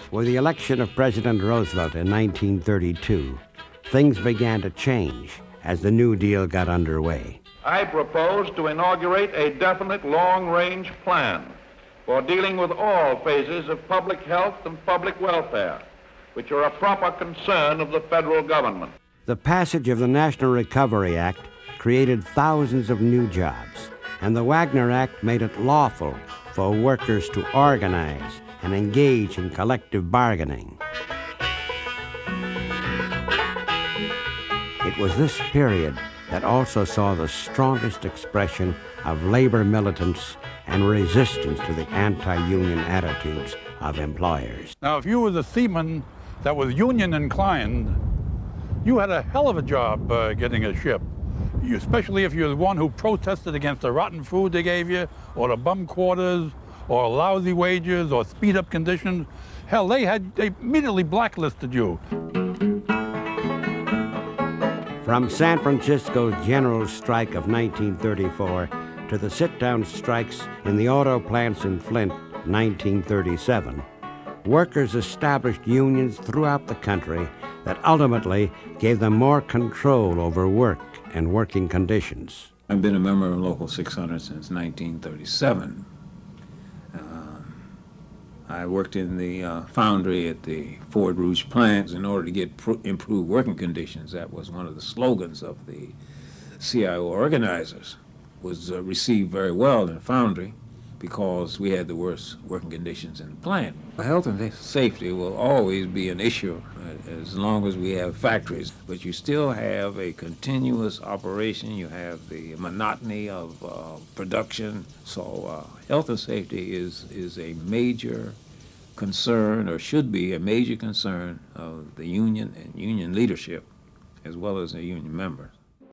With the election of President Roosevelt in 1932, things began to change as the New Deal got underway. I propose to inaugurate a definite long-range plan for dealing with all phases of public health and public welfare, which are a proper concern of the federal government. The passage of the National Recovery Act created thousands of new jobs, and the Wagner Act made it lawful for workers to organize and engage in collective bargaining. It was this period that also saw the strongest expression of labor militants and resistance to the anti-union attitudes of employers. Now, if you were the seaman that was union inclined, you had a hell of a job getting a ship, especially if you're the one who protested against the rotten food they gave you, or the bum quarters, or lousy wages, or speed-up conditions. Hell, they immediately blacklisted you. From San Francisco's general strike of 1934 to the sit-down strikes in the auto plants in Flint, 1937, workers established unions throughout the country that ultimately gave them more control over work and working conditions. I've been a member of Local 600 since 1937. I worked in the foundry at the Ford Rouge plant in order to get improved working conditions. That was one of the slogans of the CIO organizers. Was received very well in the foundry because we had the worst working conditions in the plant. Health and safety will always be an issue as long as we have factories, but you still have a continuous operation. You have the monotony of production. So health and safety is a major concern, or should be a major concern of the union and union leadership, as well as the union members.